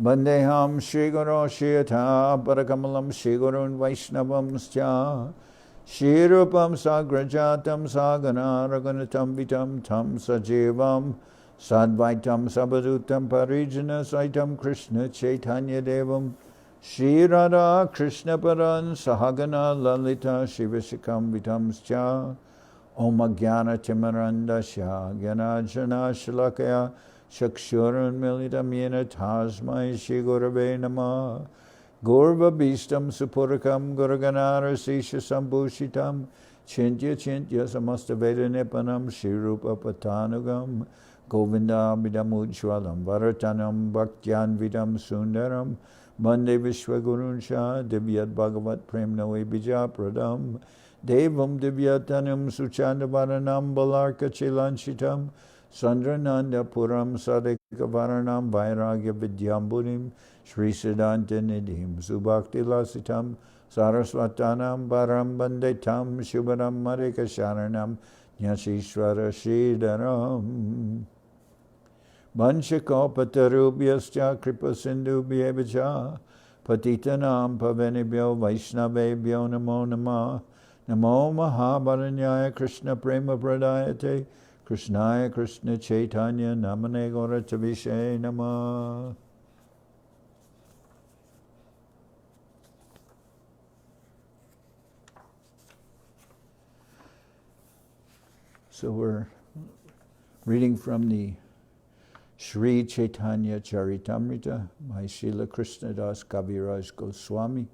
Vandeham Shri Guru Shiyata Parakamalam Shri Gurun Vaishnavam Scha Shri Rupam Sagrajatam Sagana Raganatam Vitam Tam Sajevam Sadvaitam Sabadutam Parijana Saitam Krishna Chaitanya Devam Shri Radha Krishna Paran Sahagana Lalita Shivashikam Vitam Scha Om Jnana Timarandasya Gyanajana Shalakaya Shakshurun Militam Yena Tasmai Shri Gurave Namah Gorva Bhistam Supurakam Gurganara Sisha Sambhushitam Chintya Chintya Samasta Veda Nipanam Shri Rupa Patanugam Govinda Vidam Ujwalam Varatanam Bhaktyan Vidam Sundaram Mande Vishwaguruncha Divyat Bhagavat Prem Noe Bija Pradam Devam Divyatanam Suchandavaranam Balarka Chilanchitam Sandrananda Puram Sadekavaranam Vairagya Vidyambunim Sri Siddhanta Nidhim Subhakti Lasitam Saraswatanam Baram Bandetam Shubharam Marika Sharanam Nyashishwara Sridharam Vanchakopatarubhyascha Kripa Sindhubhyevacha Patitanam Pavanibhyo Vaishnavebhyo Namo Namah Namo Mahabharanyaya Krishna Prema Pradayate Krishnaya Krishna Chaitanya Namane Gauratavishe Namah. So we're reading from the Sri Chaitanya Charitamrita by Srila Krishnadas Kaviraj Goswami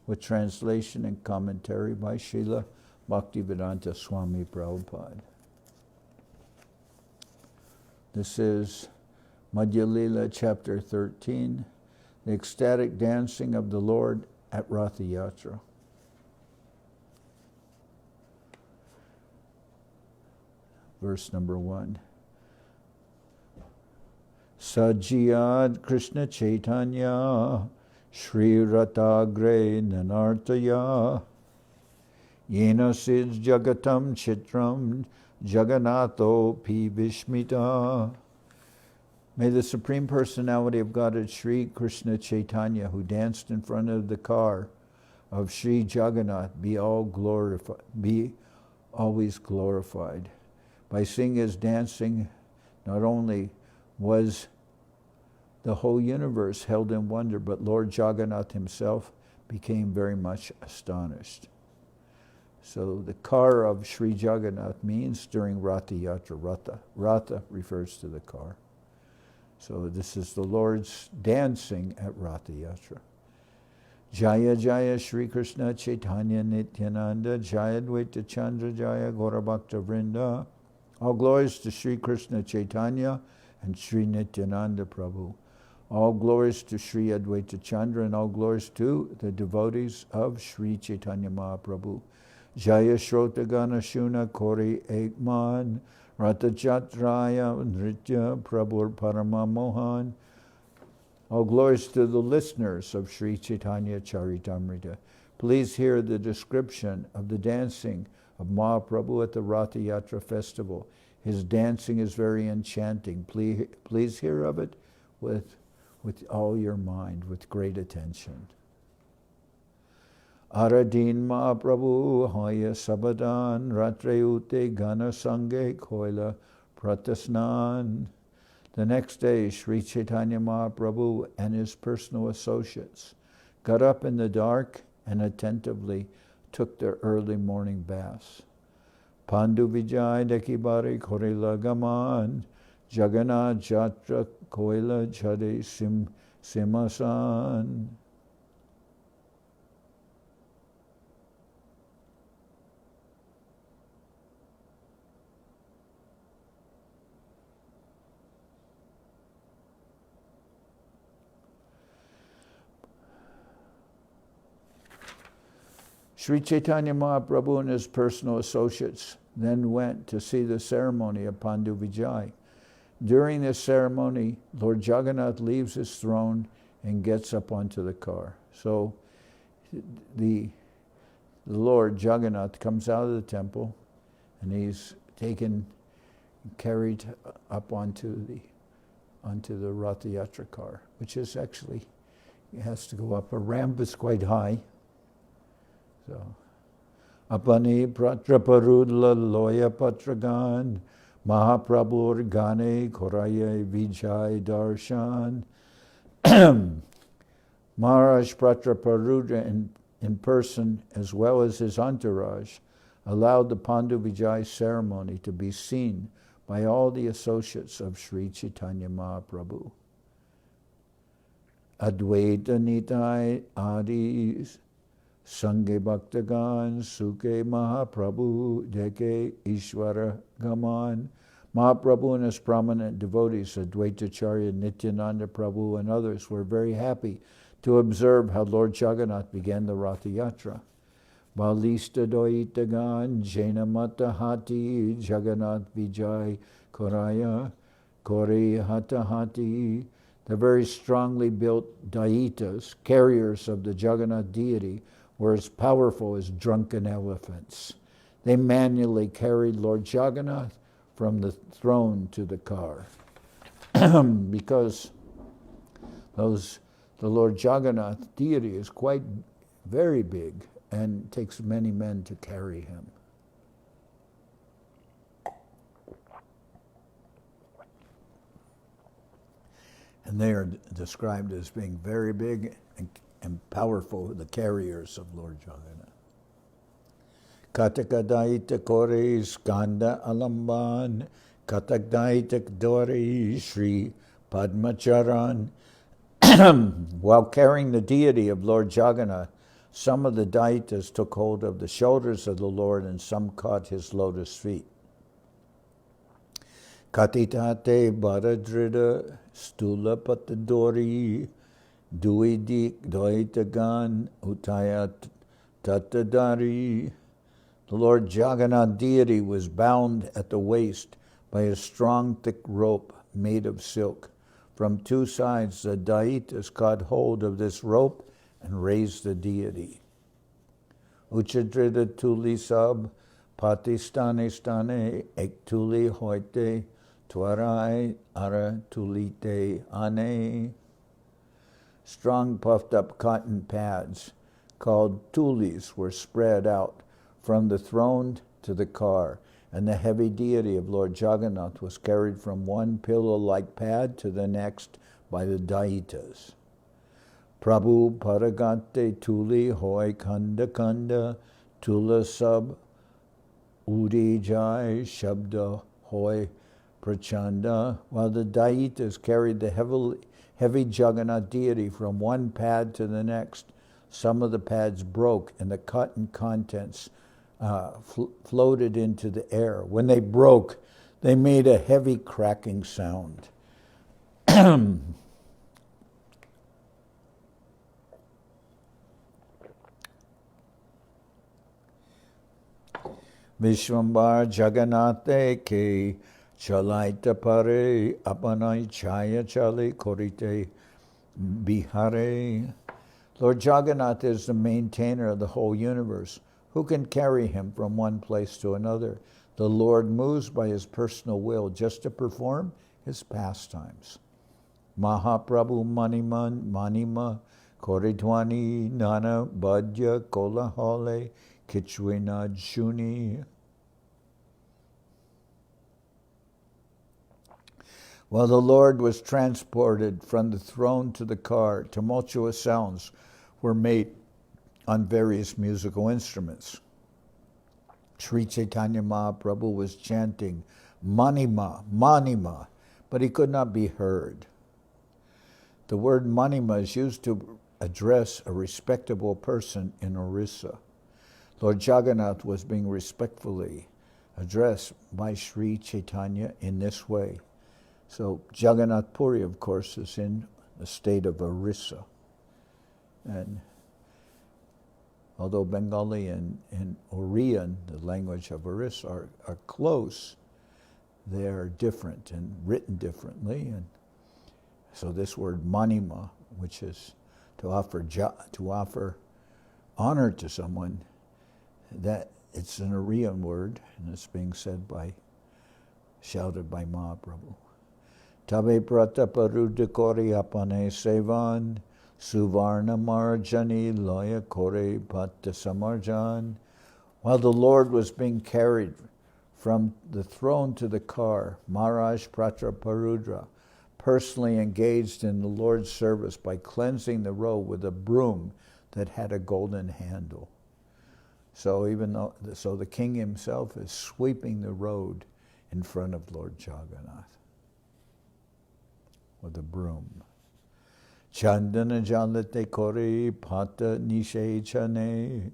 with translation and commentary by Srila Bhaktivedanta Swami Prabhupada. This is Madhya-lila chapter 13, the ecstatic dancing of the Lord at Ratha-yatra. Verse number 1. Sajiyad Krishna Chaitanya Shri Ratagre Nanartaya Yena Sid Jagatam Chitram Jagannatho Pi Vishmita. May the Supreme Personality of Godhead Sri Krishna Chaitanya, who danced in front of the car of Sri Jagannath, be always glorified. By seeing his dancing, not only was the whole universe held in wonder, but Lord Jagannath himself became very much astonished. So the car of Sri Jagannath means during Ratha-yatra. Ratha refers to the car. So this is the Lord's dancing at Ratha-yatra. Jaya Jaya Shri Krishna Chaitanya Nityananda Jaya Dvaita Chandra Jaya Gaurabhakta Vrinda. All glories to Sri Krishna Chaitanya and Sri Nityananda Prabhu. All glories to Sri Advaita Chandra and all glories to the devotees of Sri Chaitanya Mahaprabhu. Jaya Shrotagana Shuna Kori Ekman Ratha-yatraya Nritya Prabhu Parama Mohan. All glories to the listeners of Sri Chaitanya Charitamrita. Please hear the description of the dancing of Mahaprabhu at the Ratha-yatra festival. His dancing is very enchanting. Please hear of it with all your mind, with great attention. Aradin Mahaprabhu Hoya Sabadan Ratrayute Gana Sange Koila Pratasnan. The next day, Sri Chaitanya Mahaprabhu and his personal associates got up in the dark and attentively took their early morning baths. Pandu Vijay Dekibari Korila Gaman Jagannath Jatra Koila Chade Simasan. Sri Chaitanya Mahaprabhu and his personal associates then went to see the ceremony of Pandu Vijay. During this ceremony, Lord Jagannath leaves his throne and gets up onto the car. So the Lord Jagannath comes out of the temple and he's carried up onto onto the Ratha-yatra car, which is actually, it has to go up a ramp. It's quite high. So, Apani Prataparudra Loya Patragan Mahaprabhu Gane Koraya Vijay Darshan. Maharaj Prataparudra in person, as well as his entourage, allowed the Pandu Vijay ceremony to be seen by all the associates of Sri Chaitanya Mahaprabhu. Advaita Nitai Adi Sange Bhaktagan Suke Mahaprabhu Deke Ishvara Gaman. Mahaprabhu and his prominent devotees, Advaitacharya, Nityananda Prabhu, and others were very happy to observe how Lord Jagannath began the Ratha-yatra. Balista Doitagan Jaina Matahati Jagannath Vijay Koraya Kore Hatahati. The very strongly built daitas, carriers of the Jagannath deity, were as powerful as drunken elephants. They manually carried Lord Jagannath from the throne to the car. Because the Lord Jagannath deity is quite very big and takes many men to carry him. And they are described as being very big and powerful, the carriers of Lord Jagannath. Katakadaita kore skanda alamban, katakdaita dori Sri Padmacharan. While carrying the deity of Lord Jagannath, some of the daitas took hold of the shoulders of the Lord and some caught his lotus feet. Katitate Baradrida Stula Patadori Duidik Doitagan Utayat Tatadari. The Lord Jagannath deity was bound at the waist by a strong thick rope made of silk. From two sides the daitas caught hold of this rope and raised the deity. Uchadrida Tuli Sab Patistane Stane Ektuli Hoite Twarai Ara Tulite Ane. Strong puffed up cotton pads called tulis were spread out from the throne to the car, and the heavy deity of Lord Jagannath was carried from one pillow-like pad to the next by the daitas. Prabhu Paragante Tuli Hoy Kanda Kanda Tula Sab Udi Jai Shabda Hoy Prachanda. While the daitas carried the heavy Jagannath deity from one pad to the next, some of the pads broke and the cotton contents floated into the air. When they broke, they made a heavy cracking sound. Vishwambar Jagannathe ke chalaita pare apanai chaya chale korite bihare. Lord Jagannath is the maintainer of the whole universe. Who can carry him from one place to another? The Lord moves by his personal will just to perform his pastimes. Mahaprabhu Maniman Manima Koridwani Nana Badya Kolahale Kichwina Juni. While the Lord was transported from the throne to the car, tumultuous sounds were made on various musical instruments. Sri Chaitanya Mahaprabhu was chanting Manima, Manima, but he could not be heard. The word Manima is used to address a respectable person in Orissa. Lord Jagannath was being respectfully addressed by Sri Chaitanya in this way. So Jagannath Puri, of course, is in the state of Orissa. And although Bengali and Oriyan, the language of Orissa, are close, they are different and written differently. And so this word manima, which is to offer honor to someone, that it's an Oriyan word, and it's being shouted by Mahaprabhu. Tabe Prataparudra kori apane sevan, Suvarna marjani loya kore patta samarjan. While the Lord was being carried from the throne to the car, Maharaj Prataparudra personally engaged in the Lord's service by cleansing the road with a broom that had a golden handle. So the king himself is sweeping the road in front of Lord Jagannath with a broom. Chandana jalate kori pata nishe chane,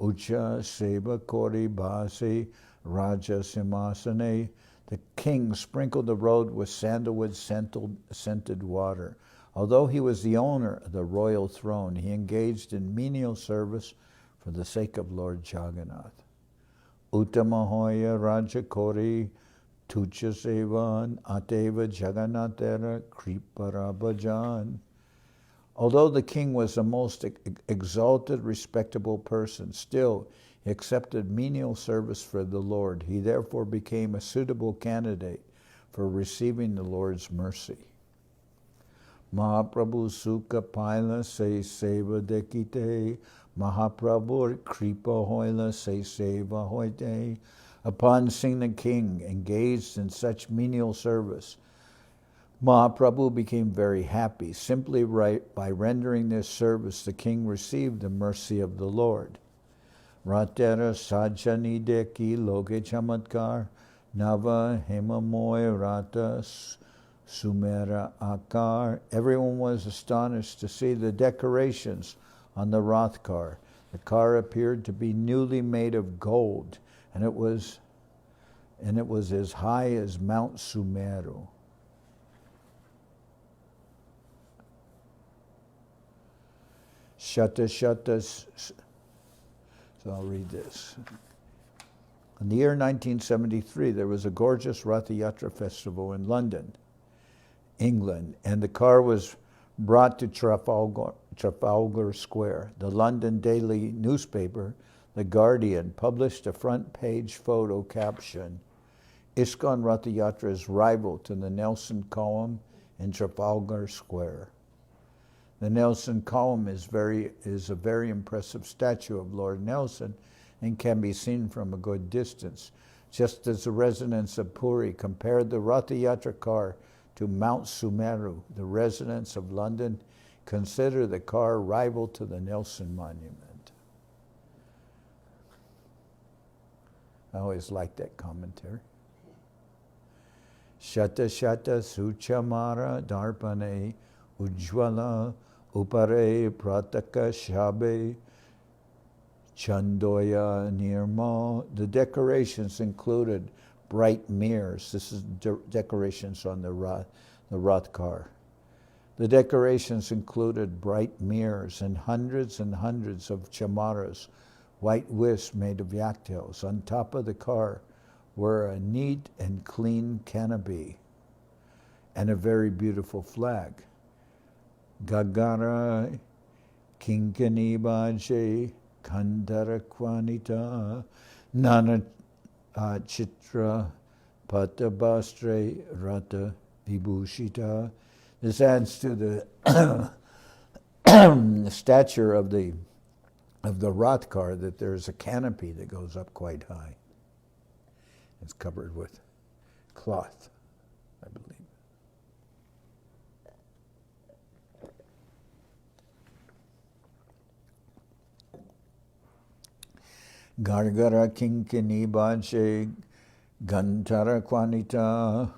ucha seva kori bhase raja simasane. The king sprinkled the road with sandalwood scented water. Although he was the owner of the royal throne, he engaged in menial service for the sake of Lord Jagannath. Uttamahoya Raja Kori Tucha Sevan Ateva Jagannathera Kripara Bhajan. Although the king was a most exalted, respectable person, still he accepted menial service for the Lord. He therefore became a suitable candidate for receiving the Lord's mercy. Mahaprabhu Sukha Paila Se Seva Dekite, Mahaprabhu Kripa Hoila Se Seva Hoite. Upon seeing the king engaged in such menial service, Mahaprabhu became very happy. Simply by rendering this service, the king received the mercy of the Lord. Ratera Sajani Deki Loge Chamatkar Nava Hemamoy Rata Sumera Akar. Everyone was astonished to see the decorations on the Rath car. The car appeared to be newly made of gold, and it was as high as Mount Sumeru. So I'll read this. In the year 1973, there was a gorgeous Ratha-yatra festival in London, England, and the car was brought to Trafalgar Square. The London daily newspaper, The Guardian, published a front-page photo caption, ISKCON Ratha-yatra's rival to the Nelson Column in Trafalgar Square. The Nelson Column is a very impressive statue of Lord Nelson and can be seen from a good distance. Just as the residents of Puri compared the Ratha-yatra car to Mount Sumeru, the residents of London consider the car rival to the Nelson Monument. I always like that commentary. Shata Shata Suchamara Darpane Ujjvala Upare Prataka Shabe Chandoya Nirmal. The decorations included bright mirrors. This is decorations on the Rath car. The decorations included bright mirrors and hundreds of chamaras, white wisps made of yaktails. On top of the car were a neat and clean canopy and a very beautiful flag. Gagara Kinkani Baje Kandara Kwanita Nana Chitra Patabastre Rata Vibhushita. This adds to the stature of the Rath car that there's a canopy that goes up quite high. It's covered with cloth, I believe. Gargara Kinkini Baje Gantara Kwanita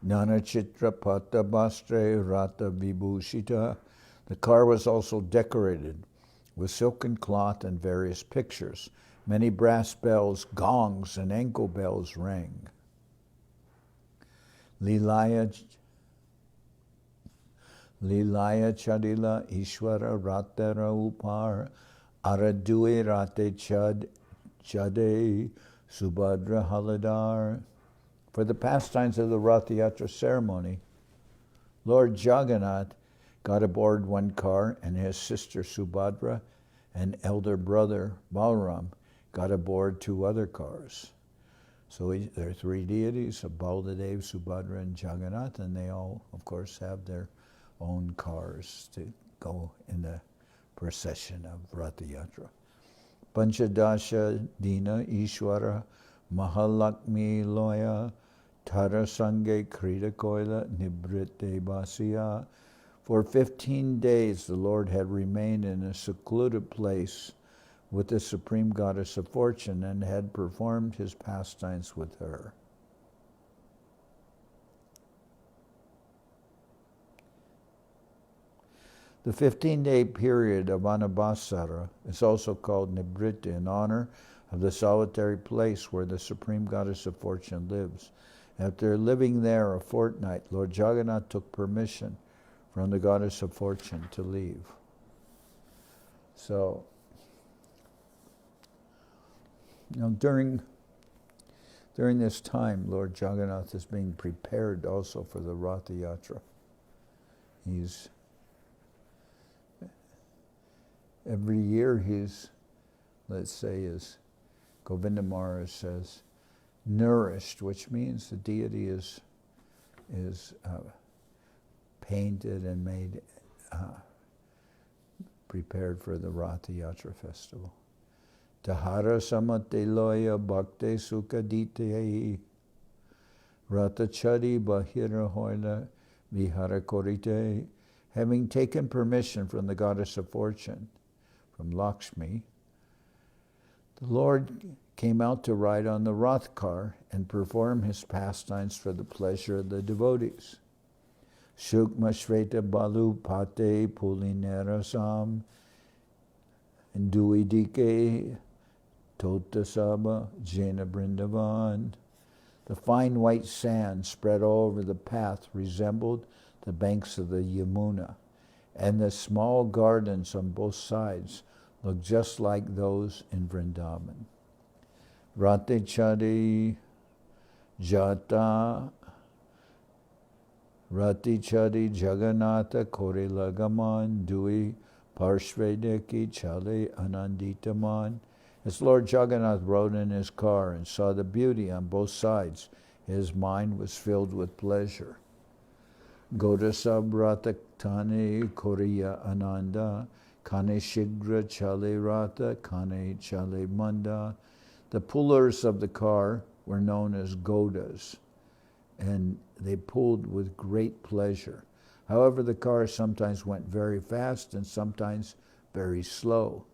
Nana Chitra Pata Bastre Rata Vibhushita. The car was also decorated with silken cloth and various pictures. Many brass bells, gongs, and ankle bells rang. Lilaya Chadila Ishwara Ratara Upar Aradue Rate Chade Subhadra Haladar. For the pastimes of the Ratha-yatra ceremony, Lord Jagannath got aboard one car, and his sister Subhadra and elder brother Balaram got aboard two other cars. So there are three deities, Baladev, Subhadra, and Jagannath, and they all, of course, have their own cars to go in the procession of Ratha-yatra. Panchadasha Dina Ishwara Mahalakmi Loya Tarasange Krita Koila Nibrite Basya. For 15 days the Lord had remained in a secluded place with the Supreme Goddess of Fortune and had performed his pastimes with her. The 15-day period of Anabhasara is also called Nibrita in honor of the solitary place where the Supreme Goddess of Fortune lives. After living there a fortnight, Lord Jagannath took permission from the Goddess of Fortune to leave. So, during this time, Lord Jagannath is being prepared also for the Ratha-yatra. Every year let's say, as Govinda Maharaj says, nourished, which means the deity is painted and made prepared for the Ratha-yatra festival. Tahara samate loya bhakte sukadite Ratha-chari bahira hoila vihara korite. Having taken permission from the Goddess of Fortune, from Lakshmi, the Lord came out to ride on the Rath car and perform his pastimes for the pleasure of the devotees. Shukma Shveta Balu Pate Pulinerasam Duidike Totasaba Jena Brindavan. The fine white sand spread all over the path resembled the banks of the Yamuna, and the small gardens on both sides looked just like those in Vrindavan. Ratha-chari Jata Ratha-chari Jagannatha Korelagaman Dui Parshvedeki Chale Ananditaman. As Lord Jagannath rode in his car and saw the beauty on both sides, his mind was filled with pleasure. Godasab Ratha-tane Koriya Ananda Kane Shigra Chale Ratha Kane Chale Manda. The pullers of the car were known as Godas, and they pulled with great pleasure. However, the car sometimes went very fast and sometimes very slow.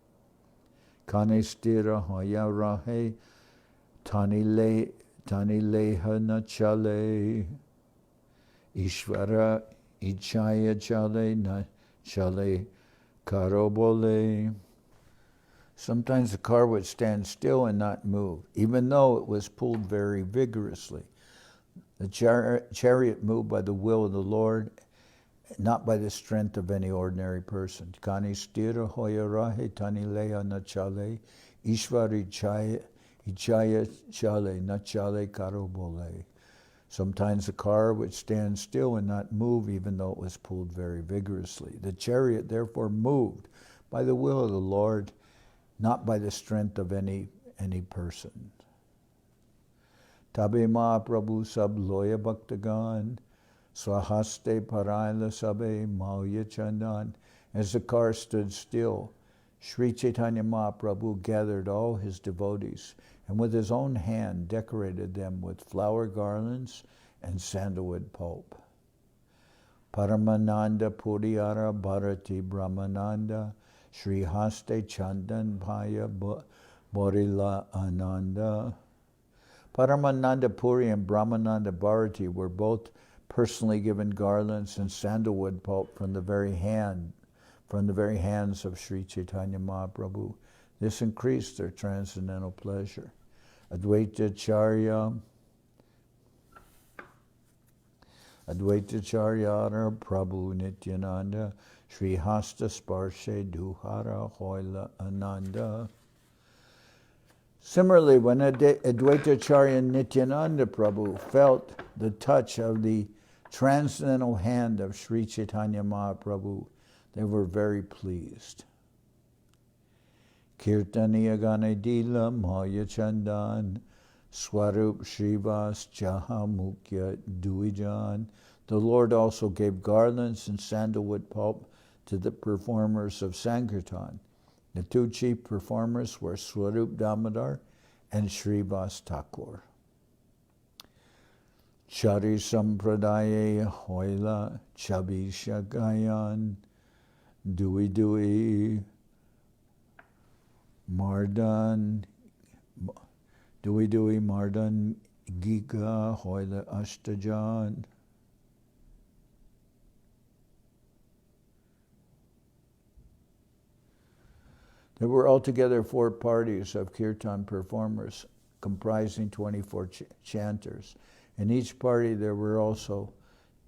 Kane stira hoya rahe tani leha na chale Ishvara ichaya chale na chale karobole. Sometimes the car would stand still and not move, even though it was pulled very vigorously. The chariot moved by the will of the Lord, not by the strength of any ordinary person. Kani stira hoya rahe tani leha na chale Ishvara ichaya chale na chale karobole. Sometimes the car would stand still and not move, even though it was pulled very vigorously. The chariot therefore moved by the will of the Lord, not by the strength of any person. Tabe Mahaprabhu sab loya bhaktagan, swahaste paraila sabe mauya chandan. As the car stood still, Sri Chaitanya Mahaprabhu gathered all his devotees and with his own hand decorated them with flower garlands and sandalwood pulp. Paramananda Puriyara Bharati Brahmananda Sri Haste Chandan Bhaya Borila Ananda. Paramananda Puri and Brahmananda Bharati were both personally given garlands and sandalwood pulp from the very hands of Sri Chaitanya Mahaprabhu. This increased their transcendental pleasure. Advaita Charyara Prabhu Nityananda Sri Hasta Sparshe Duhara Hoila Ananda. Similarly, when Advaita Charya Nityananda Prabhu felt the touch of the transcendental hand of Sri Chaitanya Mahaprabhu, they were very pleased. Kirtaniya Ganedila Maya Chandan Swarup Srivas Jaha Mukya Duijan. The Lord also gave garlands and sandalwood pulp to the performers of Sankirtan. The two chief performers were Swarup Damodar and Srivas Thakur. Chari Sampradaye Hoila Chabisha Gayan Dui Dui Mardan Giga Hoila Ashtajan. There were altogether 4 parties of kirtan performers comprising 24 chanters. In each party there were also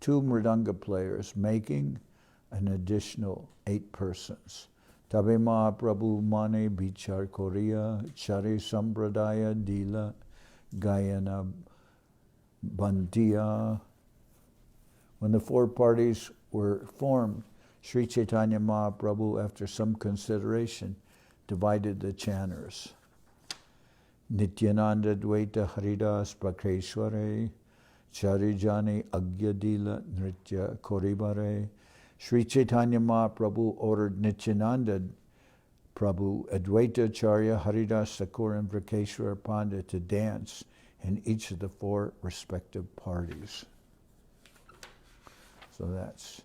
2 mridanga players, making an additional 8 persons. Tabe Mahaprabhu Mane Bichar Korea Chari Sampradaya Dila Gayana Bandiya. When the 4 parties were formed, Sri Chaitanya Mahaprabhu, after some consideration, divided the chanters. Nityananda Dvaita Haridas Prakeshware Charijani Agyadila Nritya Koribare. Sri Chaitanya Mahaprabhu ordered Nityananda Prabhu, Advaita Acharya, Haridas Thakur, and Prakeshwara Pandit to dance in each of the 4 respective parties. So that's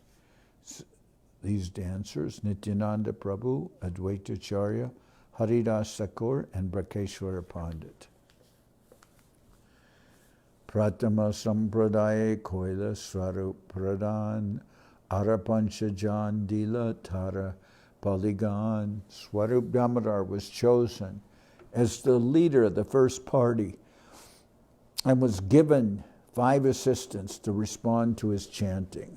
these dancers: Nityananda Prabhu, Advaita Acharya, Haridas Thakur, and Prakeshwara Pandit. Pratama Sampradaya Koila Swarup Pradhan Arapancha Jan Dila Tara Paligan. Swarup Damodar was chosen as the leader of the first party and was given 5 assistants to respond to his chanting.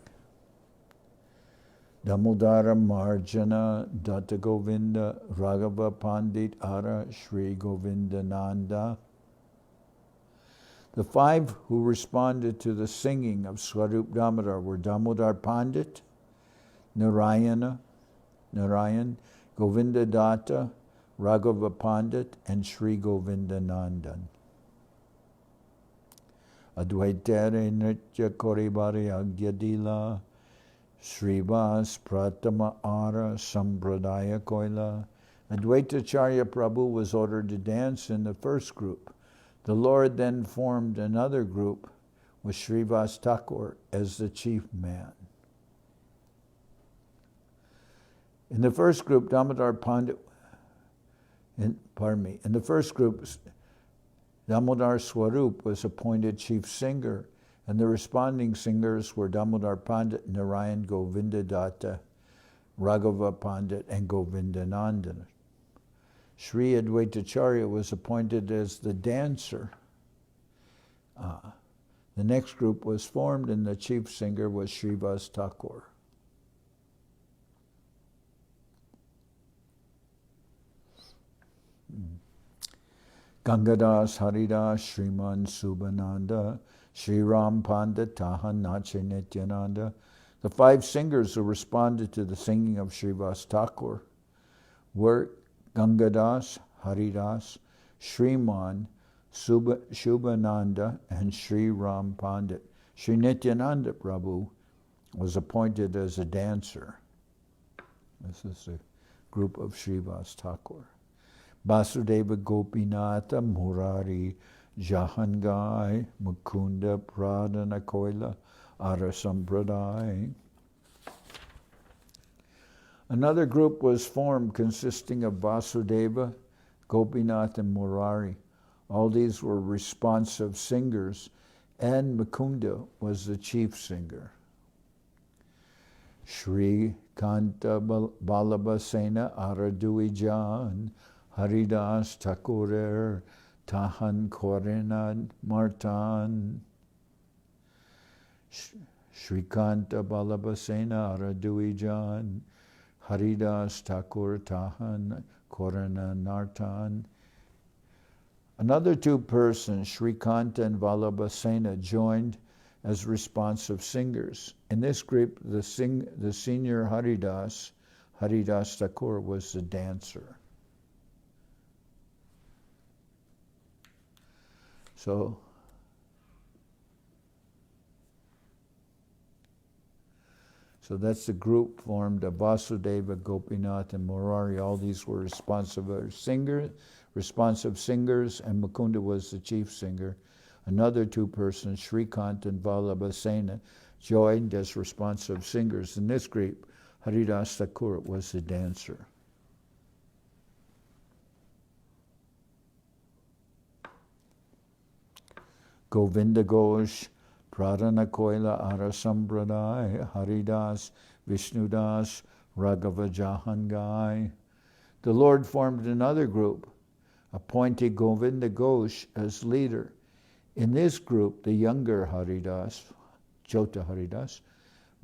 Damodara Marjana Datta Govinda Raghava Pandit Ara Shri Govinda Nanda. The 5 who responded to the singing of Swarup Damodar were Damodar Pandit, Narayan, Govinda Datta, Raghava Pandit, and Shri Govinda Nandan. Advaitere Nritya Koribari Agyadila Srivas Pratama Ara Sampradaya Koila. Advaita Acharya Prabhu was ordered to dance in the first group. The Lord then formed another group with Srivas Thakur as the chief man. In the first group, Damodar Swarup was appointed chief singer, and the responding singers were Damodar Pandit, Narayan, Govinda Datta, Raghava Pandit, and Govinda Nandan. Sri Advaita Acharya was appointed as the dancer. The next group was formed, and the chief singer was Srivas Thakur. Gangadas Haridas Sriman Subhananda Sri Ram Pandit Tahan Nache Nityananda. The 5 singers who responded to the singing of Srivas Thakur were Gangadas Haridas, Sriman Shubhananda, and Sri Ram Pandit. Sri Nityananda Prabhu was appointed as a dancer. This is a group of Srivas Thakur. Vasudeva Gopinatha Murari Jahangai Mukunda Pradana Koila Ara Sampradaya. Another group was formed consisting of Vasudeva, Gopinath, and Murari. All these were responsive singers, and Mukunda was the chief singer. Shri Kanta Balabhasena Araduijan Haridas Thakurer Tahan Korenad Martan. Shrikanta Balabhasena Araduijan Haridas Thakur Tahan Korana Nartan. Another 2 persons, Shrikanta and Vallabhasena, joined as responsive singers. In this group, the senior Haridas Thakur, was the dancer. So that's the group formed of Vasudeva, Gopinath, and Murari. All these were responsive singers, and Mukunda was the chief singer. Another two persons, Shrikant and Vallabhasena, joined as responsive singers. In this group, Haridas Thakur was the dancer. Govinda Ghosh, Pradhana Koila Ara Sambradai, Haridas, Vishnudas, Raghava Jahangai. The Lord formed another group, appointing Govinda Ghosh as leader. In this group, the younger Haridas, Jota Haridas,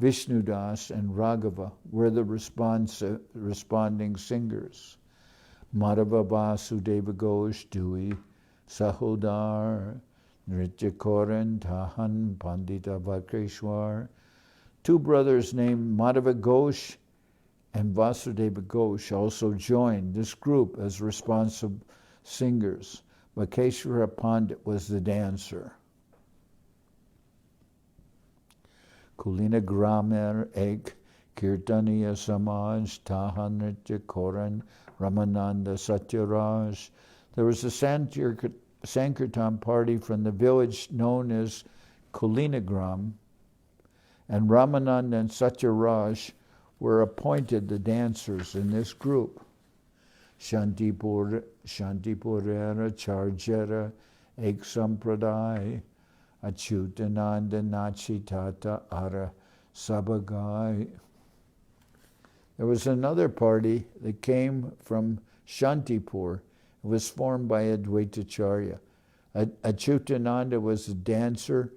Vishnudas, and Raghava were the responding singers. Madhava Vasudeva Ghosh, Dui, Sahodar, Nritya Koran, Tahan, Pandita Vakreshwar. Two brothers named Madhava Ghosh and Vasudeva Ghosh also joined this group as responsive singers. Vakeshwara Pandit was the dancer. Kulina Gramer Ek Kirtaniya Samaj Tahan Nritya Koran Ramananda Satyaraj. There was a Sankirtan party from the village known as Kulinagram, and Ramananda and Satyaraj were appointed the dancers in this group. Shantipurera Charjara Ek Sampradai Achyutananda Nachitata Ara Sabagai. There was another party that came from Shantipur. It was formed by Advaitacharya. Achyutananda was a dancer,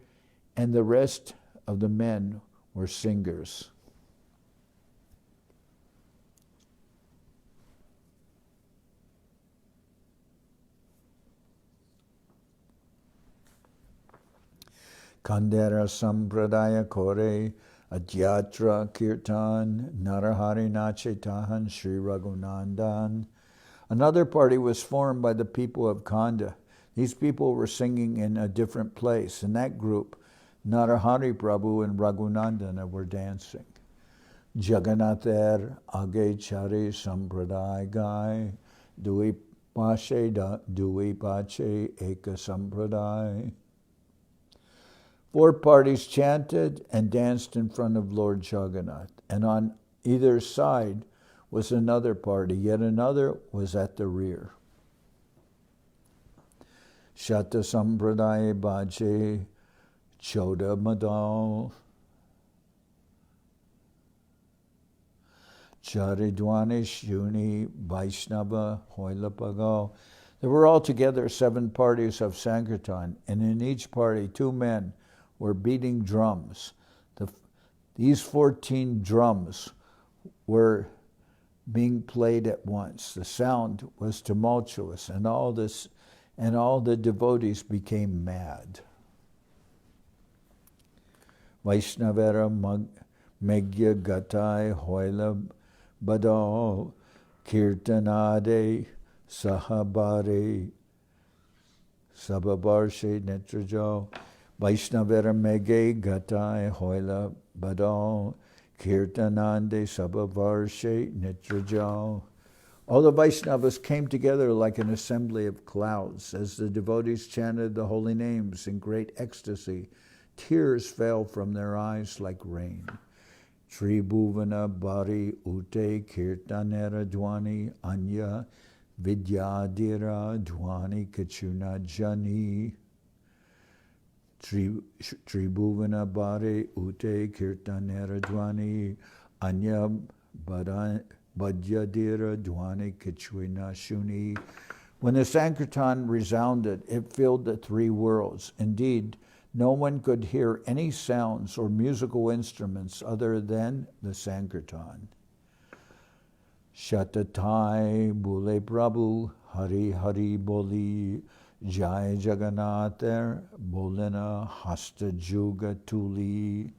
and the rest of the men were singers. Kandera Sampradaya Kore Adhyatra Kirtan Narahari Nachetahan Sri Raghunandan. Another party was formed by the people of Kanda. These people were singing in a different place. In that group, Narahari Prabhu and Raghunandana were dancing. Jagannather Age Chari Sampradaya Gai Dui Pache Eka Sampradaya. Four parties chanted and danced in front of Lord Jagannath, and on either side was another party, yet another was at the rear. Shata Sampradaya Bhaje Choda Madal Charidwani Shuni Vaishnava Hoilapagal. There were altogether 7 parties of Sankirtan, and in each party 2 men were beating drums. These 14 drums were being played at once. The sound was tumultuous, and all the devotees became mad. Vaishnavera Megya Gatai Hoila Badal Kirtanade Sahabare Sababarshe Netrajo. Vaishnavera Mege Gatai Hoila Badal Kirtanande Sabavarshe Nitrajal. All the Vaishnavas came together like an assembly of clouds. As the devotees chanted the holy names in great ecstasy, tears fell from their eyes like rain. Tribhuvana Bari Ute Kirtanera Dwani Anya Vidyadira Dwani Kachuna Jani. Tribhuvana Bari Ute Kirtanera Dwani Anya Badyadira Dwani Kachwina Shuni. When the Sankirtan resounded, it filled the 3 worlds. Indeed, no one could hear any sounds or musical instruments other than the Sankirtan. Shatatai Bule Prabhu Hari Hari Boli Jai Jagannath Bolena Hasta Juga Tuli.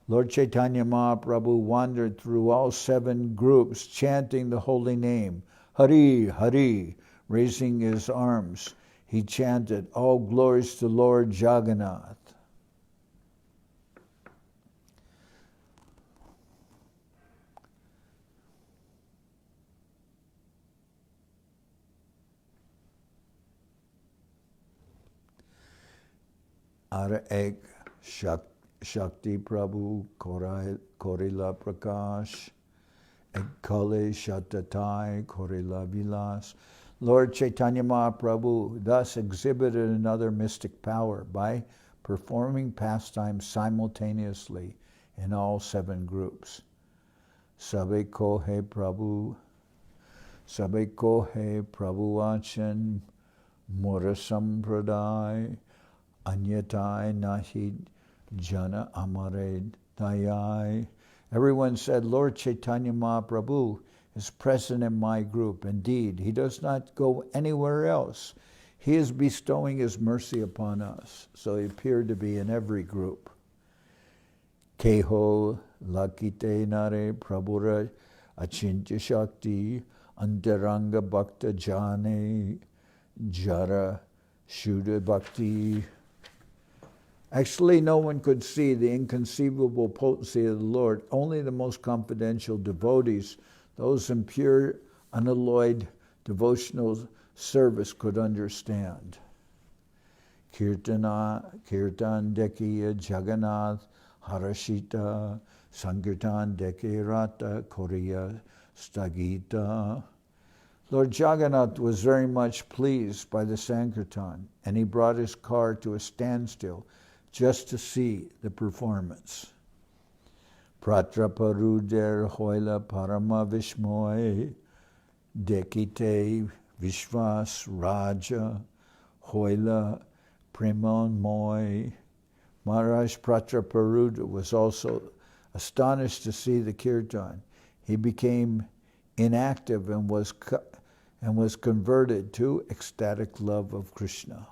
Lord Chaitanya Mahaprabhu wandered through all 7 groups chanting the holy name, Hari, Hari, raising his arms. he chanted, "All glories to Lord Jagannath." Ara ek Shakti Prabhu Korila Prakash ek Kale Shatatai Korila Vilas. Lord Chaitanya Mahaprabhu thus exhibited another mystic power by performing pastimes simultaneously in all 7 groups. Sabe kohe Prabhu Achan Mura Sampradai Anyatai Nahi Jana Amare Dayai. Everyone said, Lord Chaitanya Mahaprabhu is present in my group. Indeed, he does not go anywhere else. He is bestowing his mercy upon us. So he appeared to be in every group. Keho Lakite Nare Prabhura Achintya Shakti Antaranga Bhakta Jane Jara Shuddha Bhakti. Actually, no one could see the inconceivable potency of the Lord. Only the most confidential devotees, those in pure, unalloyed devotional service, could understand. Kirtan Dekiya Jagannath Harashita Sankirtan Deke Ratha Koriya Stagita. Lord Jagannath was very much pleased by the Sankirtan, and he brought his car to a standstill just to see the performance. Prataparudra Hoila Parama Vishmoy Dekite Vishvas Raja Hoila Premon Moy. Maharaj Prataparudra was also astonished to see the kirtan. He became inactive and was converted to ecstatic love of Krishna.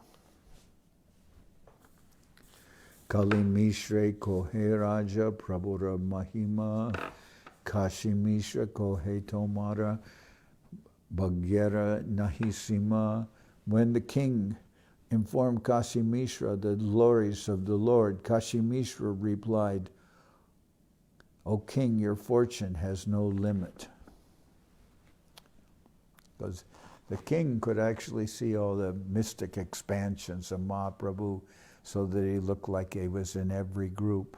Kali Mishra Kohe Raja Prabhura Mahima Kashi Mishra Kohe Tomara Bhagyara Nahisima. When the king informed Kashi Mishra the glories of the Lord, Kashi Mishra replied, O king, your fortune has no limit. Because the king could actually see all the mystic expansions of Mahaprabhu, so that he looked like he was in every group.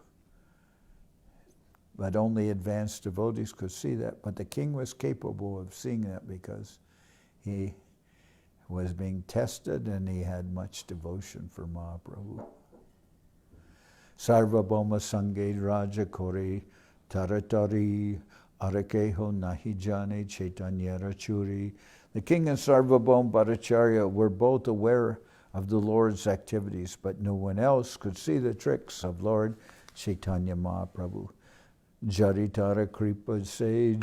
But only advanced devotees could see that. But the king was capable of seeing that because he was being tested and he had much devotion for Mahaprabhu. Sarvabhauma Sange Raja Kori Taratari Arakeho Nahijane Chaitanya Rachuri. The king and Sarvabhauma Bhattacharya were both aware of the Lord's activities, but no one else could see the tricks of Lord Chaitanya Mahaprabhu. Jaritara Kripa Se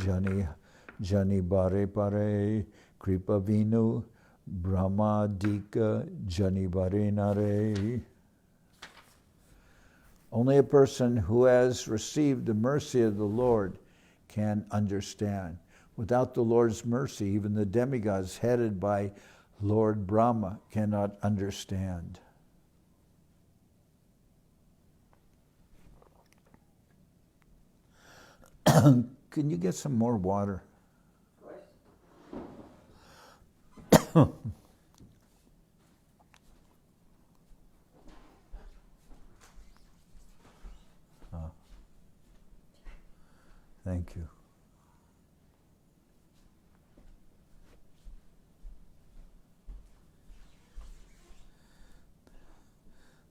Jani Bare Pare Kripa Vinu Brahma Dika Jani Bare Nare. Only a person who has received the mercy of the Lord can understand. Without the Lord's mercy, even the demigods headed by Lord Brahma cannot understand. Can you get some more water? Oh, thank you.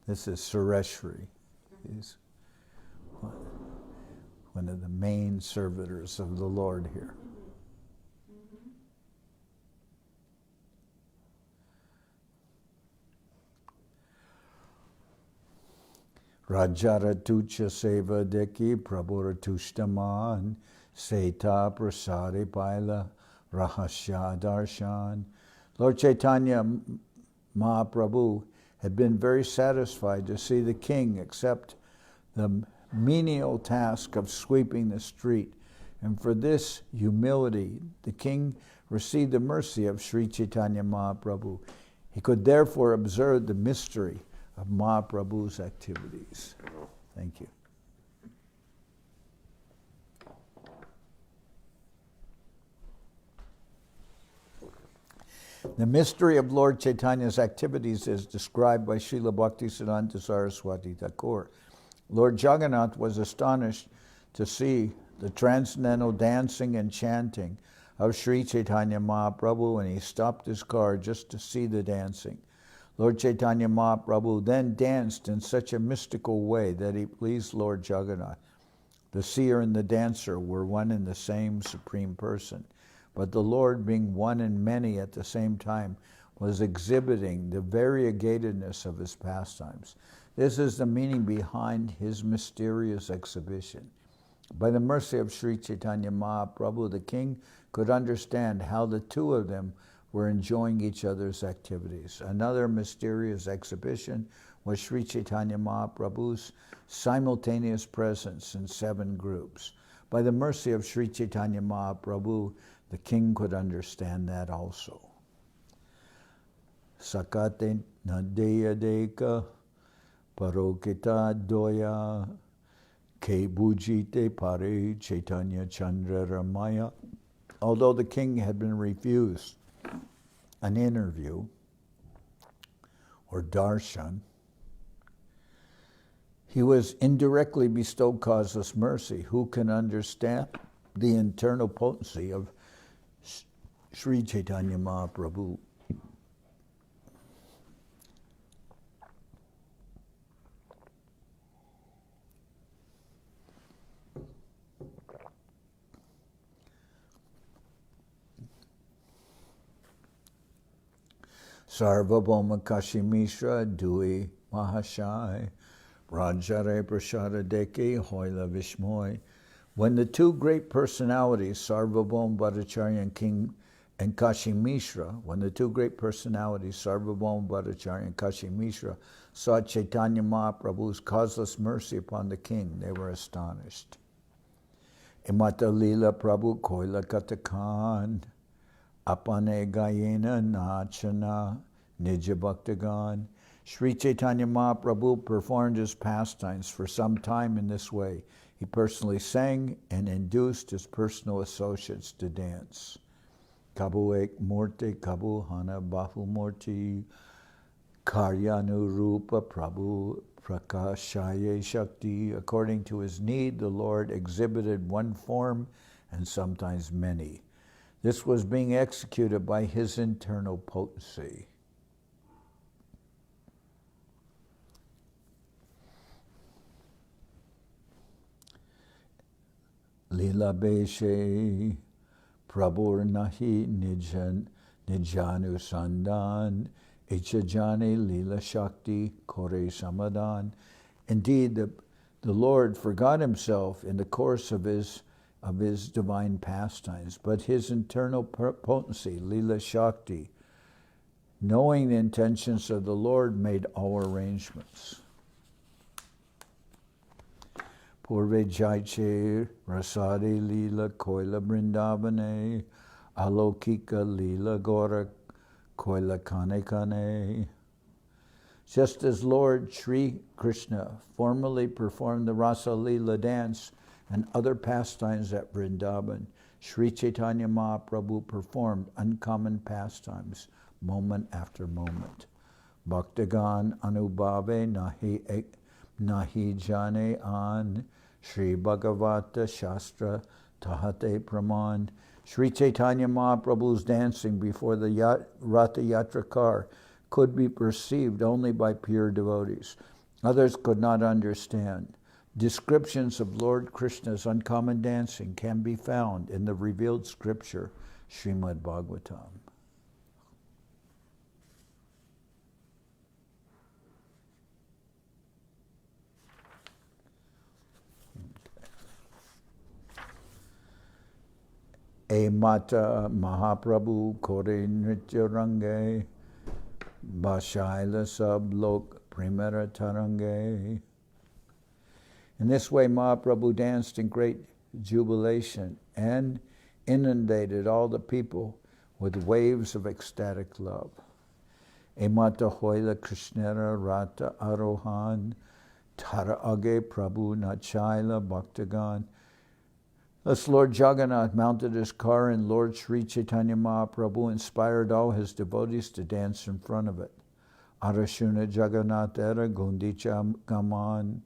This is Sureshri. He's one of the main servitors of the Lord here. Rajaratucha Seva Deki Prabhuratushtaman Seta Prasade Paila Rahasya Darshan. Lord Chaitanya Mahaprabhu had been very satisfied to see the king accept the menial task of sweeping the street. And for this humility, the king received the mercy of Sri Chaitanya Mahaprabhu. He could therefore observe the mystery of Mahaprabhu's activities. Thank you. The mystery of Lord Chaitanya's activities is described by Srila Bhaktisiddhanta Saraswati Thakur. Lord Jagannath was astonished to see the transcendental dancing and chanting of Sri Chaitanya Mahaprabhu, and he stopped his car just to see the dancing. Lord Chaitanya Mahaprabhu then danced in such a mystical way that he pleased Lord Jagannath. The seer and the dancer were one and the same Supreme Person, but the Lord, being one and many at the same time, was exhibiting the variegatedness of his pastimes. This is the meaning behind his mysterious exhibition. By the mercy of Sri Chaitanya Mahaprabhu, the king could understand how the two of them were enjoying each other's activities. Another mysterious exhibition was Sri Chaitanya Mahaprabhu's simultaneous presence in 7 groups. By the mercy of Sri Chaitanya Mahaprabhu, the king could understand that also. Sakate nadeya deka parokita doya ke bujite pare Chaitanya Chandra Ramaya. Although the king had been refused an interview or darshan, he was indirectly bestowed causeless mercy. Who can understand the internal potency of Sri Chaitanya Mahaprabhu? Sarvabhauma Kashi Mishra Dui Mahashai Rajare Prashada Deke Hoila Vishmoy. When the two great personalities, Sarvabhauma Bhattacharya and King and Kashi Mishra, when the two great personalities, Sarvabhauma Bhattacharya and Kashi Mishra, saw Chaitanya Mahaprabhu's causeless mercy upon the king, they were astonished. Madhya-lila Prabhu Koila Katakan Apane Gayena Nachana Nija Bhaktagan. Sri Chaitanya Mahaprabhu performed his pastimes for some time in this way. He personally sang and induced his personal associates to dance. Kabu Ek Murti, Kabu Hana Bahu Murti, Karyanu Rupa Prabhu Prakashaye Shakti. According to his need, the Lord exhibited one form and sometimes many. This was being executed by his internal potency. Lila Beshe Prabhur Nahi Nijanu Sandan Ichajane Lila Shakti Kore Samadan. Indeed, the Lord forgot himself in the course of his divine pastimes, but his internal potency, Lila Shakti, knowing the intentions of the Lord, made all arrangements. Purve Jaiche Rasadi Lila Koila Brindavane Alokika Lila Gora Koila Kane Kane. Just as Lord Sri Krishna formerly performed the Rasa-lila dance and other pastimes at Vrindavan, Sri Chaitanya Mahaprabhu performed uncommon pastimes moment after moment. Bhaktagan Anubhave Nahi Jane An Sri Bhagavata Shastra Tahate Praman. Sri Chaitanya Mahaprabhu's dancing before the Ratha-yatra car could be perceived only by pure devotees. Others could not understand. Descriptions of Lord Krishna's uncommon dancing can be found in the revealed scripture, Srimad Bhagavatam. E Mata Mahaprabhu Kore Nritya Range Bashaila Sab Lok Primera Tarange. In this way, Mahaprabhu danced in great jubilation and inundated all the people with waves of ecstatic love. Emata hoila Krishnera Rata Arohan, Tara Age Prabhu Nachaila Bhaktagan. Thus Lord Jagannath mounted his car and Lord Sri Chaitanya Mahaprabhu inspired all his devotees to dance in front of it. Arashuna Jagannathera Gundicha Gaman,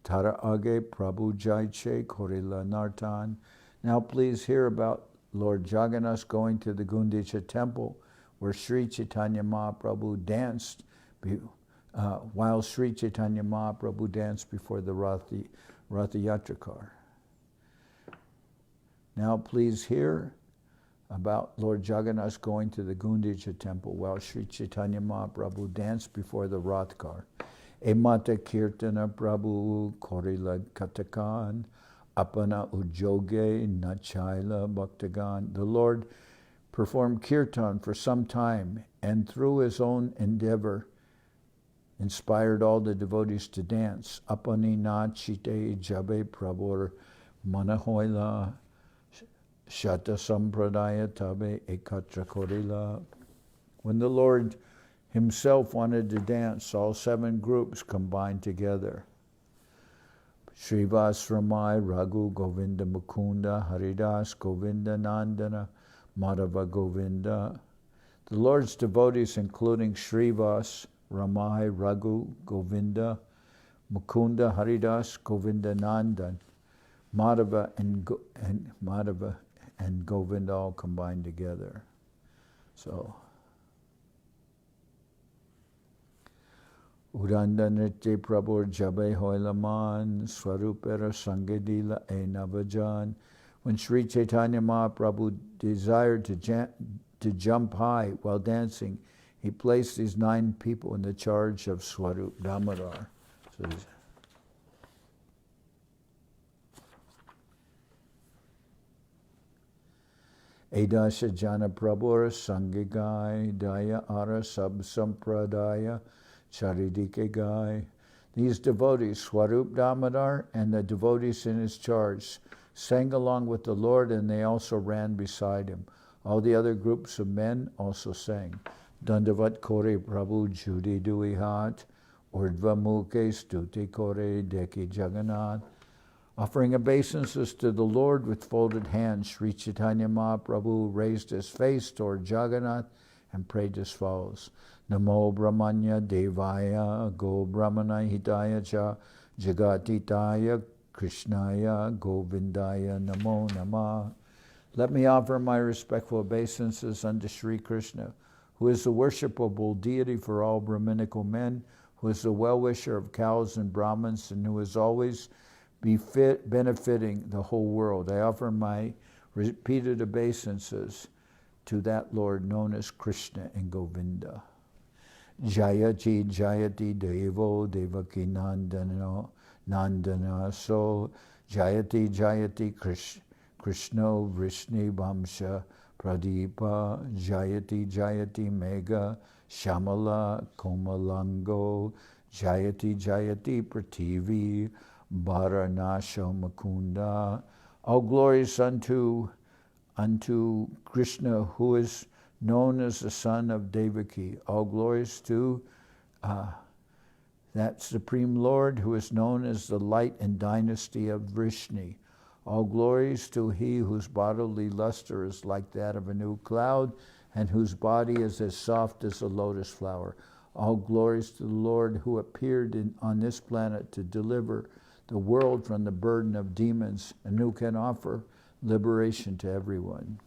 Tara Age Prabhu Jaiche Korila Nartan. Now please hear about Lord Jagannath going to the Gundicha temple where Sri Chaitanya Mahaprabhu danced, while Sri Chaitanya Mahaprabhu danced before the Ratha-yatra car. Now please hear about Lord Jagannath going to the Gundicha temple while Sri Chaitanya Mahaprabhu danced before the Rath car. Emata Kirtana Prabhu Korila Katakan, Apana Ujoge Nachaila Bhaktagan. The Lord performed kirtan for some time and through his own endeavor inspired all the devotees to dance. Apani Nachite Jabe Prabhur Manahoila Shata Sampradaya Tabe Ekatra Korila. When the Lord himself wanted to dance, all 7 groups combined together. Srivas Ramai Raghu Govinda Mukunda Haridas Govinda Nandana Madhava Govinda. The Lord's devotees, including Srivas, Ramai, Raghu, Govinda, Mukunda, Haridas, Govinda Nandan, Madhava and Govinda all combined together. So, Uranda Nritya Prabhu Jabe Hoilaman, Swarupera Sangedila E Navajan. When Sri Chaitanya Mahaprabhu desired to jump high while dancing, he placed these 9 people in the charge of Swarup Damodar. So Edasha Jana Prabhura Sangigai Daya Ara Sab Sampradaya Charidike Gai. These devotees, Swarup Damodar and the devotees in his charge, sang along with the Lord, and they also ran beside him. All the other groups of men also sang. Dandavat Kore Prabhu Judi Duihat, Urdva Mukhe Stuti Kore Deki Jagannath. Offering obeisances to the Lord with folded hands, Sri Chaitanya Mahaprabhu raised his face toward Jagannath and prayed as follows. Namo Brahmanya Devaya Go Brahmana Hidaya Cha Jagatitaya Krishnaya Govindaya Namo Namah. Let me offer my respectful obeisances unto Sri Krishna, who is the worshipable deity for all Brahminical men, who is the well-wisher of cows and Brahmins, and who is always benefiting the whole world. I offer my repeated obeisances to that Lord known as Krishna and Govinda. Jayati Jayati Devo Devaki Nandana So Jayati Jayati Krishna Vrishni Vamsha Pradipa Jayati Jayati Mega Shamala Komalango Jayati Jayati Prativi Bharanasha Makunda. All glories unto Krishna, who is known as the son of Devaki. All glories to that Supreme Lord who is known as the light and dynasty of Vrishni. All glories to he whose bodily luster is like that of a new cloud and whose body is as soft as a lotus flower. All glories to the Lord who appeared on this planet to deliver the world from the burden of demons and who can offer liberation to everyone.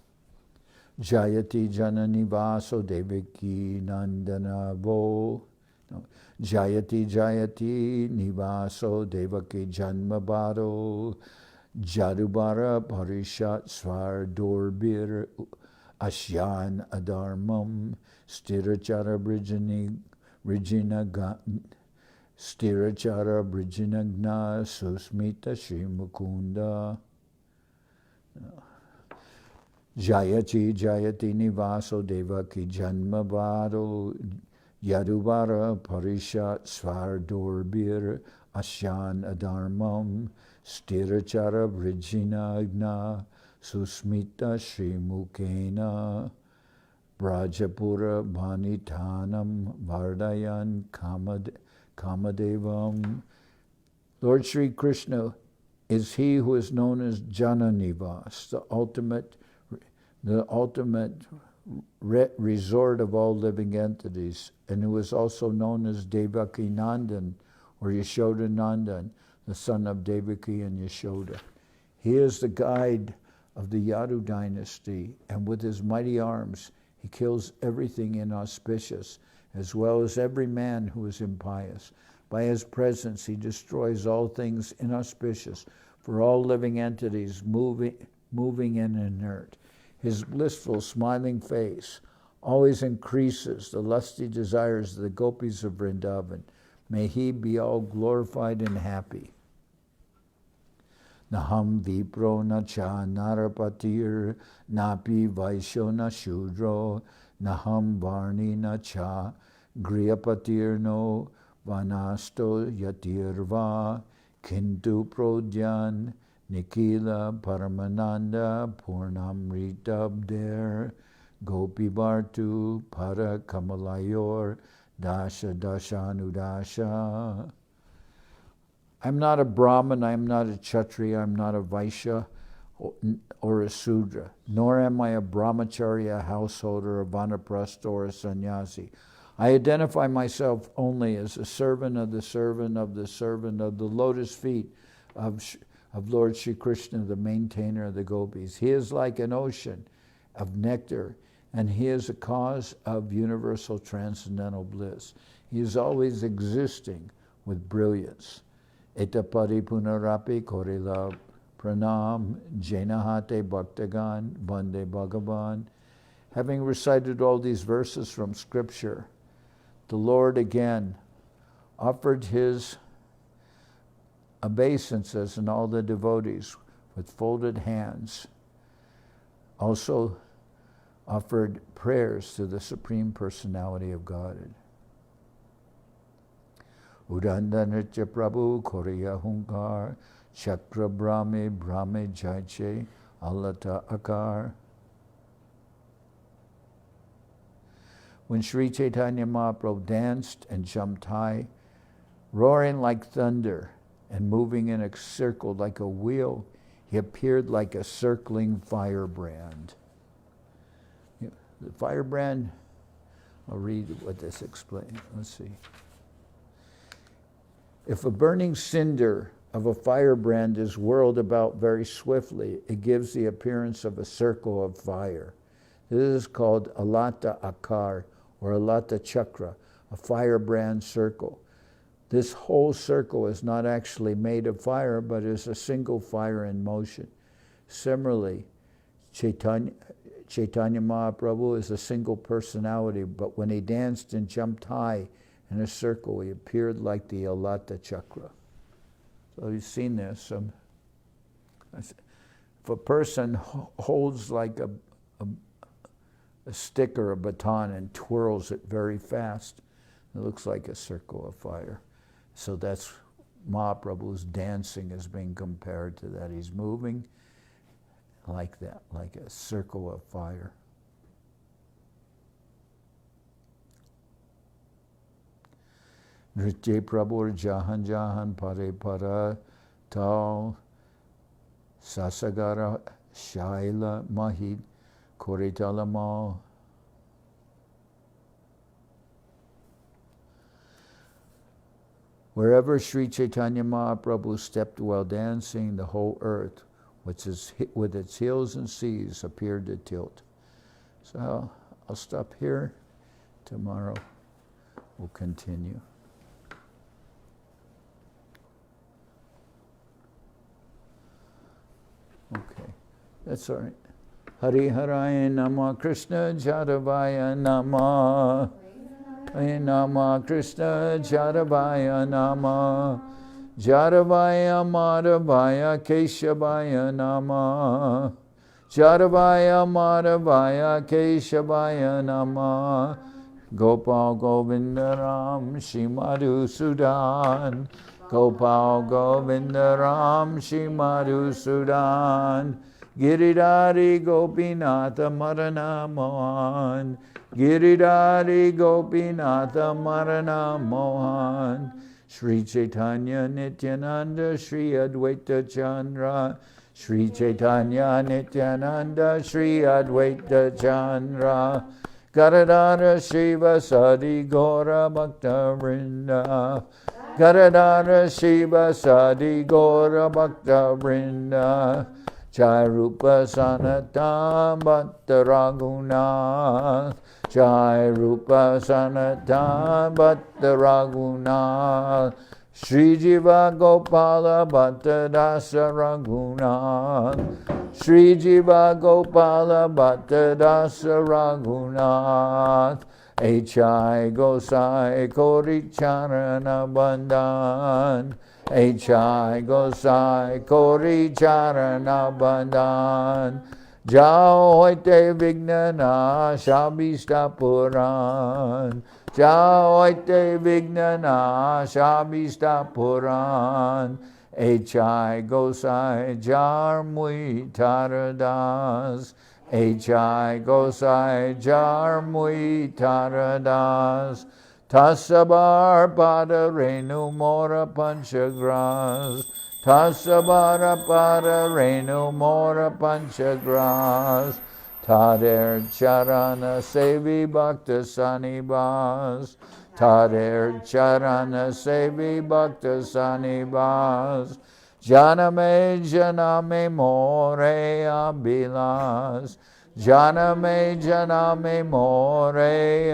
Jayati Janani Vaso Devaki Nandana Vo. No. Jayati Jayati Nivaso Devaki Janmabaro Jadubara Parishat Swar Dorbir Ashyan Adharmam Stirachara Brijinagna Susmita Shri Mukunda. Jayati Jayati Nivaso Devaki Janmavado Yaduvara Parishat Svar Dorbir Ashyan Adharmam Stirachara Brijinagna Susmita Shri Mukena. Brajapura Bhanitanam Vardayan Kamadevam. Lord Sri Krishna is he who is known as Jananivas, the ultimate resort of all living entities, and who is also known as Devaki Nandan, or Yashoda Nandan, the son of Devaki and Yashoda. He is the guide of the Yadu dynasty, and with his mighty arms, he kills everything inauspicious, as well as every man who is impious. By his presence, he destroys all things inauspicious for all living entities moving and inert. His blissful, smiling face always increases the lusty desires of the gopis of Vrindavan. May he be all glorified and happy. Naham vipro na cha narapatir, napi vaisho na shudro, naham varni na cha griyapatir no vanasto yatirva, kintu prodyan nikila paramananda purnamritabder, gopi bartu para kamalayor dasha dashanudasha. I'm not a Brahmin, I'm not a Kshatriya, I'm not a Vaishya or a Sudra, nor am I a Brahmachari, a householder, a Vanaprastha, or a sannyasi. I identify myself only as a servant of the servant of the servant of the lotus feet of Lord Sri Krishna, the maintainer of the gopis. He is like an ocean of nectar, and he is a cause of universal transcendental bliss. He is always existing with brilliance. Etapari punarapi korila pranam jainahate bhaktagan bande bhagavan. Having recited all these verses from Scripture, the Lord again offered his obeisances and all the devotees with folded hands. Also offered prayers to the Supreme Personality of Godhead. Udanda Nritya Prabhu Korea Hunkar Chakra Brahme Brahme Jaiche Alata Akar. When Sri Chaitanya Mahaprabhu danced and jumped high, roaring like thunder and moving in a circle like a wheel, he appeared like a circling firebrand. The firebrand, I'll read what this explains. Let's see. If a burning cinder of a firebrand is whirled about very swiftly, it gives the appearance of a circle of fire. This is called alata akar, or alata chakra, a firebrand circle. This whole circle is not actually made of fire, but is a single fire in motion. Similarly, Chaitanya Mahaprabhu is a single personality, but when he danced and jumped high in a circle, he appeared like the alata chakra. So you've seen this. If a person holds like a stick or a baton and twirls it very fast, it looks like a circle of fire. So that's Mahaprabhu's dancing is being compared to that. He's moving like that, like a circle of fire. Nritya Prabhu Jahan Jahan Pare Para Tal Sasagara Shaila Mahid Koritalamal. Wherever Sri Chaitanya Mahaprabhu stepped while dancing, the whole earth, with its hills and seas, appeared to tilt. So I'll stop here. Tomorrow we'll continue. Okay, that's all right. Hari Haraya Nama Krishna Jadavaya Nama. Hari Nama Krishna Jadavaya Nama. Jadavaya Madhavaya Keshavaya Nama. Jadavaya Madhavaya Keshavaya Nama. Gopal Govindaram Shimadu Sudan. Gopal Govindaram Shimadu Sudan. Giridhari Gopinatha Marana Mohan, Giridhari Gopinatha Marana Mohan, Sri Chaitanya Nityananda Sri Advaita Chandra, Sri Chaitanya Nityananda Sri Advaita Chandra, Gadadhara Shiva Sadi Gora Bhakta Vrinda, Gadadhara Shiva Sadi Gora Bhakta Vrinda, Jai Rupa Sanatan Bhatta Raghunath, Jai Rupa Sanatan Bhatta Raghunath, Sri Jiva Gopala Bhatta Dasa Raghunath, Sri Jiva Gopala Bhatta Dasa Raghunath, H.I. Gosai Kori Charana Bandhan, H.I. Gosai Kori Charana Bandhan, Jao Hoite Vignana Shabista Puran, Jao Hoite Vignana Shabista Puran, H.I. Gosai Jarmui Taradas, H.I. Gosai Jarmui Taradas, Tasabar Pada Renu Mora Panchagras, Tasabar Pada Renu Mora Panchagras, Tader Charana Sevi Bhakta Sanibas, Tader Charana Sevi Bhakta Sanibas, Janame More Abilas, Janame More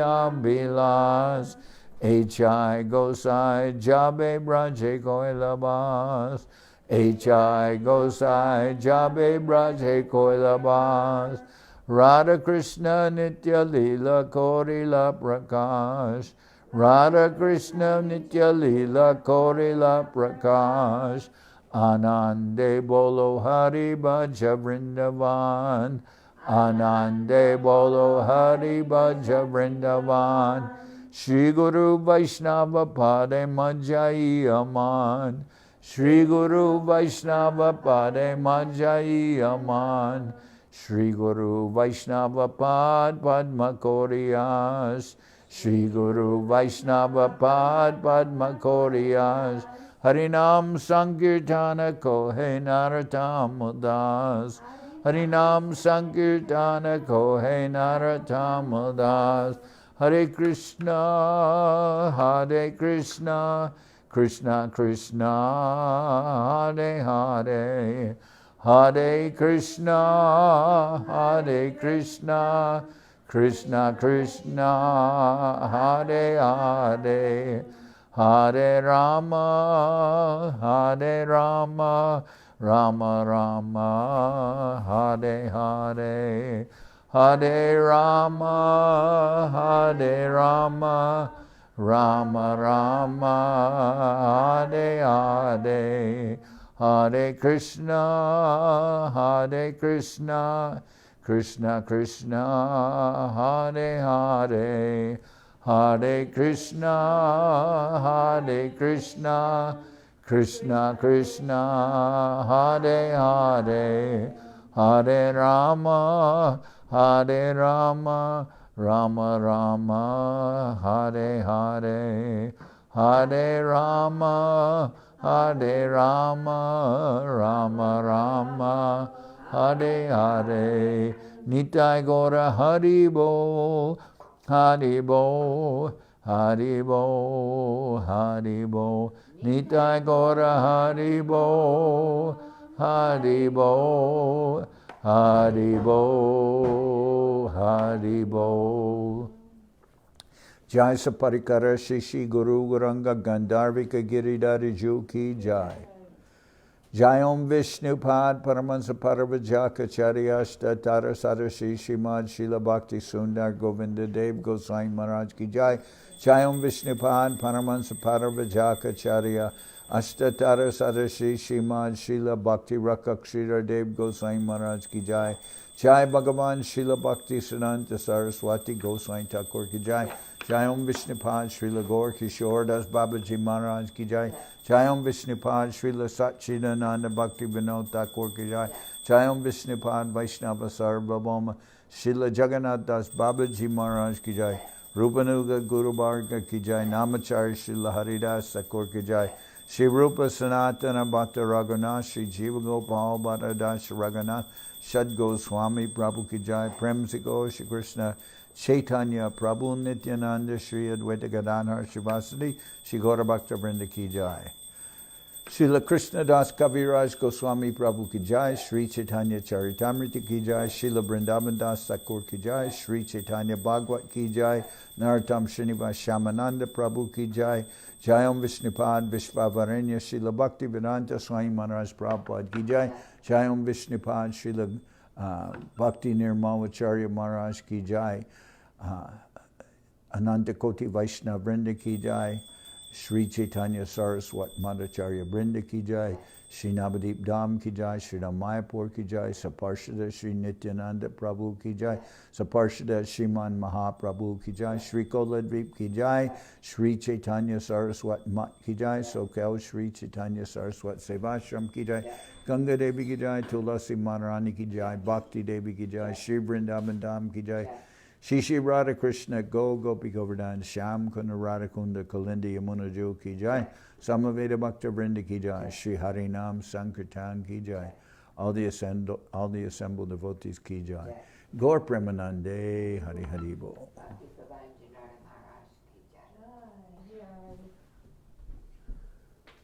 Abilas, H.I. Gosai Jabe Braje Koilabas, H.I. Gosai Jabe Braje Koilabas, Radha Krishna Nitya Lila Korila Prakash, Radha Krishna Nitya Lila Korila Prakash, Anande Bolo Hari Bhaja Vrindavan, Anande Bolo Hari Bhaja Vrindavan, Shri Guru Vaishnava Pade Majai Aman, Shri Guru Vaishnava Pade Majai Aman, Shri Guru Vaishnava Pad Padma Koriyas, Shri Guru Vaishnava Pad Padma Koriyas, Harinam Sankirtana Kohe Naratam Udas, Harinam Sankirtana Kohe Naratam Udas, Hare Krishna, Hare Krishna, Krishna Krishna, Hare Hare, Hare Krishna, Hare Krishna, Krishna Krishna, Hare Hare, Hare Rama, Hare Rama, Rama Rama, Hare Hare, Hare Rama, Hare Rama, Rama Rama, Hare Hare, Hare Krishna, Hare Krishna, Krishna Krishna, Hare Hare, Hare Krishna, Hare Krishna, Krishna Krishna, Hare Hare, Hare Rama, Hare Rama, Rama Rama, Hare Hare, Hare Rama, Hare Rama, Rama Rama, Hare Hare, Nitai Gora Haribo, Haribo, Haribo, Haribo, Nitai Gora Haribo, Haribo, Haribo, Haribo. Jai Saparikara Shishi Guru Guranga Gandharvika Giridhari Ju Ki Jai. Jai Om Vishnupad Paramansa Paravajaka Charyashta Tara Sadashi Shrimad Srila Bhakti Sundar Govinda Dev Goswami Maharaj Ki Jai. Jai Om Vishnupad Paramansa Paravajaka Charya Ashtatara Sadashi Shrimad Srila Bhakti Rakakshira Dev Goswami Maharaj Ki Jai. Jai Bhagavan Srila Bhakti Siddhanta Saraswati Goswami Thakur Ki Jai. Jai Om Vishnupad Srila Gaur Kishore Das Babaji Maharaj Ki Jai. Jai Om Vishnupad Srila Satchidananda Bhakti Vinod Thakur Ki Jai. Jayam Vishnupad Vaishnava Sarvabhauma Srila Jagannath Das Babaji Maharaj ki jai. Rupanuga Guru Bharga ki jai. Namacharya Srila Haridas Thakur ki jai. Shri Rupa Sanatana Bhakta Raghunath Shri Jiva Gopal Bhatta Das Raghunath Shad Goswami Prabhu ki jai. Premsiko Shri Krishna Chaitanya Prabhu Nityananda Shri Advaita Gadadhar Shivasadi Shri Gaura Bhakta Vrinda ki jai. Srila Krishnadas Kaviraj Goswami Prabhu ki jai. Sri Chaitanya Charitamrita ki jai. Srila Vrindavan Das Thakur ki jai. Sri Chaitanya Bhagwat ki jai. Narottam Srinivas Shamananda Prabhu ki jai. Jayam Vishnupad Vishvavaranya Srila Bhakti Vedanta Swami Maharaj Prabhupada ki jai. Jayam Vishnupad Srila Bhakti Nirmalacharya Maharaj ki jai. Ananta Koti Vaishnava Vrinda ki jai. Sri Chaitanya Saraswat Madhacharya Vrinda ki jai. Sri Navadip Dham ki jai. Sri Mayapur ki jai. Saparshada Sri Nityananda Prabhu ki jai. Saparshada Sriman Mahaprabhu ki jai. Sri Koladvip ki jai. Sri Chaitanya Saraswat Mat ki jai. Soquel Sri Chaitanya Saraswat Seva Ashram ki jai. Ganga Devi ki jai. Tulasi Maharani ki jai. Bhakti Devi ki jai. Sri Vrindavan Dham ki jai. Shri Shri Radha Krishna Go Gopi Govardhan Sham Kunda Radha Kunda Kalindi Yamuna Jo ki jai. Samaveda Bhakta Vrinda ki jai. Shri Harinam Sankirtan ki jai. All the assembled devotees ki jai. Gaur Premanande Hari Hari